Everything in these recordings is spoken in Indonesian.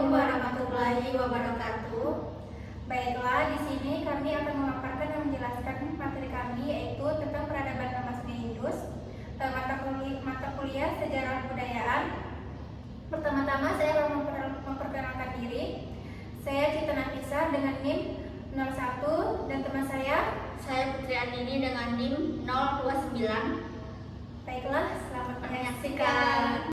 Assalamualaikum warahmatullahi wabarakatuh. Baiklah, di sini kami akan memaparkan dan menjelaskan materi kami, yaitu tentang peradaban lama Sungai Indus, mata kuliah sejarah budayaan. Pertama-tama saya akan memperkenalkan diri. Saya Cita Nafisa dengan NIM 01 dan teman saya Putri Andini dengan NIM 029. Baiklah, selamat menyaksikan.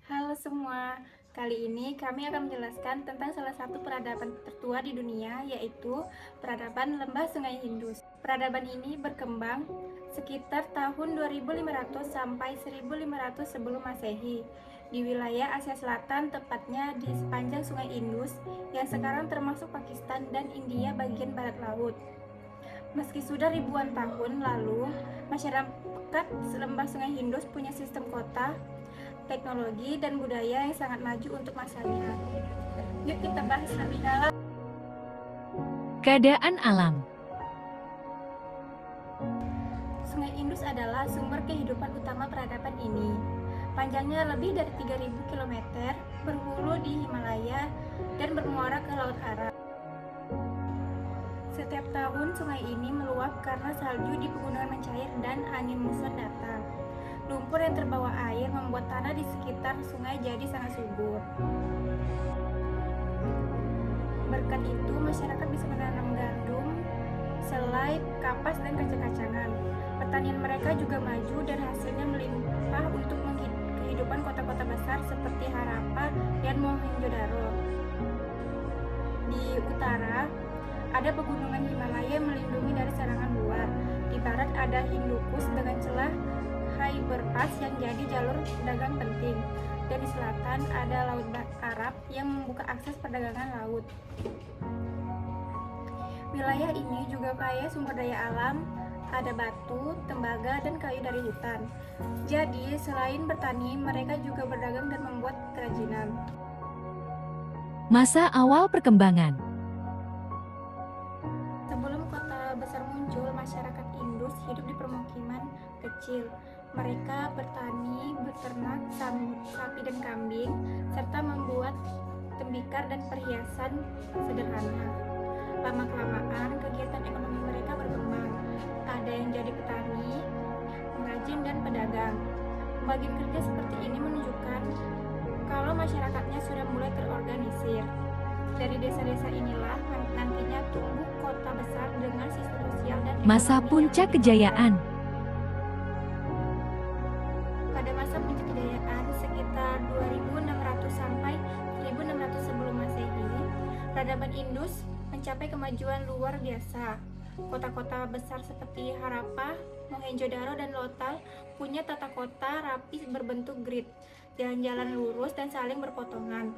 Halo semua, kali ini kami akan menjelaskan tentang salah satu peradaban tertua di dunia, yaitu peradaban Lembah Sungai Indus. Peradaban ini berkembang sekitar tahun 2500 sampai 1500 sebelum Masehi di wilayah Asia Selatan, tepatnya di sepanjang Sungai Indus yang sekarang termasuk Pakistan dan India bagian barat laut. Meski sudah ribuan tahun lalu, masyarakat Lembah Sungai Indus punya sistem kota, teknologi, dan budaya yang sangat maju untuk masanya. Yuk kita bahas lebih dalam. Keadaan alam. Sungai Indus adalah sumber kehidupan utama peradaban ini. Panjangnya lebih dari 3000 km, berhulu di Himalaya dan bermuara ke Laut Arab. Setiap tahun sungai ini meluap karena salju di pegunungan mencair dan angin muson datang. Lumpur yang terbawa air membuat tanah di sekitar sungai jadi sangat subur. Berkat itu, masyarakat bisa menanam gandum, selai, kapas, dan kacang-kacangan. Pertanian mereka juga maju dan hasilnya melimpah untuk kehidupan kota-kota besar seperti Harappa dan Mohenjo-daro. Di utara, ada pegunungan Himalaya yang melindungi dari serangan luar. Di barat ada Hindukus dengan celah Khyber Pass yang jadi jalur dagang penting, dan di selatan ada Laut Arab yang membuka akses perdagangan laut. Wilayah ini juga kaya sumber daya alam, ada batu, tembaga, dan kayu dari hutan. Jadi selain bertani, mereka juga berdagang dan membuat kerajinan. Masa awal perkembangan. Sebelum kota besar muncul, masyarakat Indus hidup di permukiman kecil. Mereka bertani, beternak sapi dan kambing, serta membuat tembikar dan perhiasan sederhana. Lama-kelamaan, kegiatan ekonomi mereka berkembang. Ada yang jadi petani, pengrajin, dan pedagang. Pembagian kerja seperti ini menunjukkan kalau masyarakatnya sudah mulai terorganisir. Dari desa-desa inilah nantinya tumbuh kota besar dengan sistem sosial dan ekonomi. Masa puncak kejayaan. Pada masa puncak kejayaan sekitar 2600 sampai 1600 sebelum Masehi, peradaban Indus mencapai kemajuan luar biasa. Kota-kota besar seperti Harappa, Mohenjo-daro, dan Lothal punya tata kota rapi berbentuk grid, jalan-jalan lurus dan saling berpotongan.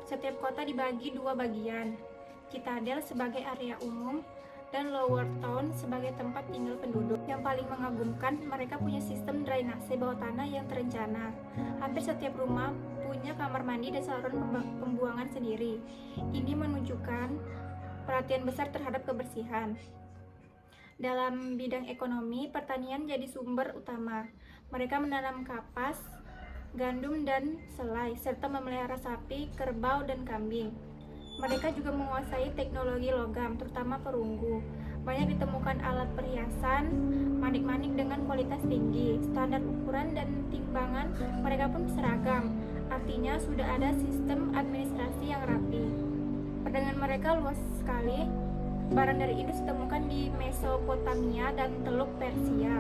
Setiap kota dibagi dua bagian, Citadel sebagai area umum dan Lower Town sebagai tempat tinggal penduduk. Yang paling mengagumkan, mereka punya sistem drainase bawah tanah yang terencana. Hampir setiap rumah punya kamar mandi dan saluran pembuangan sendiri. Ini menunjukkan perhatian besar terhadap kebersihan. Dalam bidang ekonomi, pertanian jadi sumber utama. Mereka menanam kapas, gandum, dan selai, serta memelihara sapi, kerbau, dan kambing. Mereka juga menguasai teknologi logam, terutama perunggu. Banyak ditemukan alat perhiasan, manik-manik dengan kualitas tinggi. Standar ukuran dan timbangan mereka pun seragam, artinya sudah ada sistem administrasi yang rapi. Perdagangan mereka luas sekali. Barang dari Indus ditemukan di Mesopotamia dan Teluk Persia.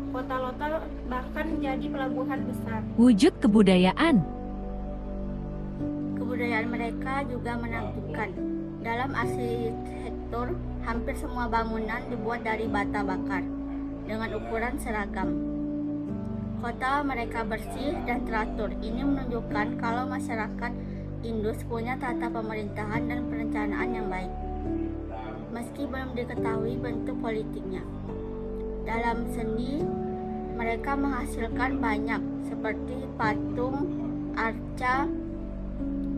Kota Lothal bahkan menjadi pelabuhan besar. Wujud kebudayaan. Kebudayaan mereka juga menakjubkan. Dalam arsitektur, hampir semua bangunan dibuat dari bata bakar dengan ukuran seragam. Kota mereka bersih dan teratur. Ini menunjukkan kalau masyarakat Indus punya tata pemerintahan dan perencanaan yang baik. Meski belum diketahui bentuk politiknya. Dalam seni, mereka menghasilkan banyak seperti patung, arca,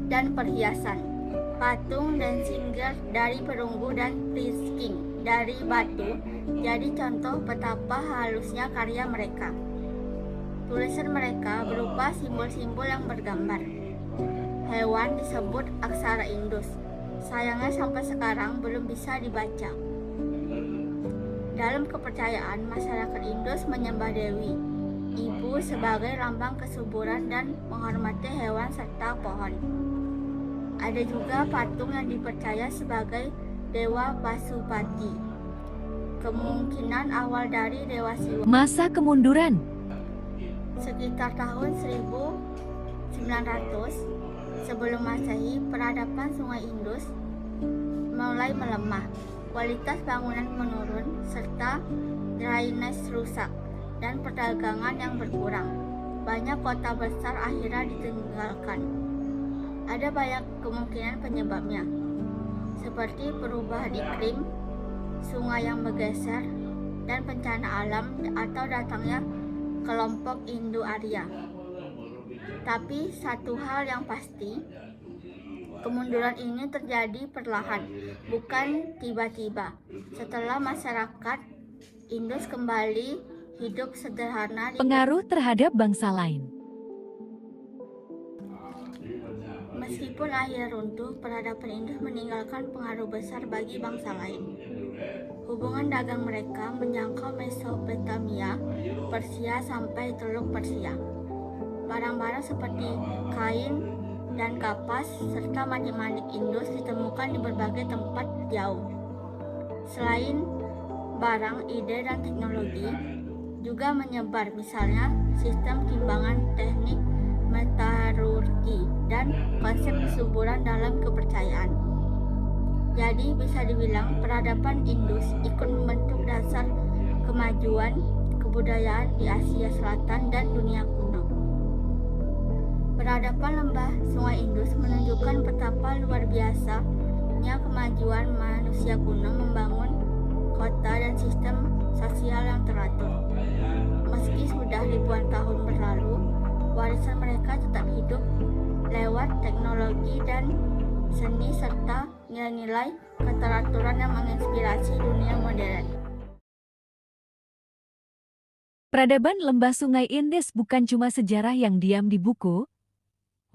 dan perhiasan. Patung dan singgah dari perunggu dan prisking dari batu jadi contoh betapa halusnya karya mereka. Tulisan mereka berupa simbol-simbol yang bergambar hewan disebut aksara Indus. Sayangnya sampai sekarang belum bisa dibaca. Dalam kepercayaan, masyarakat Indus menyembah Dewi, ibu sebagai lambang kesuburan dan menghormati hewan serta pohon. Ada juga patung yang dipercaya sebagai Dewa Pasupati. Kemungkinan awal dari Dewa Siwa. Masa kemunduran. Sekitar tahun 1900 sebelum Masehi, peradaban Sungai Indus mulai melemah. Kualitas bangunan menurun serta drainase rusak dan perdagangan yang berkurang. Banyak kota besar akhirnya ditinggalkan. Ada banyak kemungkinan penyebabnya, seperti perubahan iklim, sungai yang bergeser, dan bencana alam atau datangnya kelompok Indo-Arya. Tapi satu hal yang pasti, kemunduran ini terjadi perlahan, bukan tiba-tiba. Setelah masyarakat Indus kembali hidup sederhana. Pengaruh terhadap bangsa lain. Meskipun akhirnya runtuh, peradaban Indus meninggalkan pengaruh besar bagi bangsa lain. Hubungan dagang mereka menjangkau Mesopotamia, Persia sampai Teluk Persia. Barang-barang seperti kain dan kapas serta manik-manik Indus ditemukan di berbagai tempat jauh. Selain barang, ide dan teknologi juga menyebar, misalnya sistem timbangan, teknik metalurgi, dan konsep kesuburan dalam kepercayaan. Jadi bisa dibilang peradaban Indus ikut membentuk dasar kemajuan kebudayaan di Asia Selatan dan dunia kuno. Peradaban lembah Sungai Indus menunjukkan betapa luar biasanya kemajuan manusia kuno membangun kota dan sistem sosial yang teratur. Meski sudah ribuan tahun berlalu, warisan mereka tetap hidup lewat teknologi dan seni serta nilai-nilai keteraturan yang menginspirasi dunia modern. Peradaban lembah Sungai Indus bukan cuma sejarah yang diam di buku.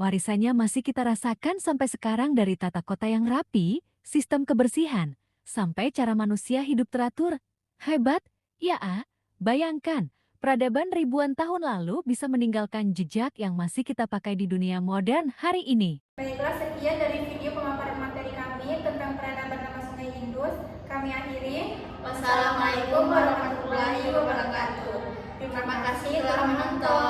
Warisannya masih kita rasakan sampai sekarang, dari tata kota yang rapi, sistem kebersihan, sampai cara manusia hidup teratur. Hebat, ya ah? Bayangkan, peradaban ribuan tahun lalu bisa meninggalkan jejak yang masih kita pakai di dunia modern hari ini. Baiklah, sekian dari video pemaparan materi kami tentang peradaban lembah Sungai Indus. Kami akhiri. Wassalamualaikum warahmatullahi wabarakatuh. Terima kasih telah menonton.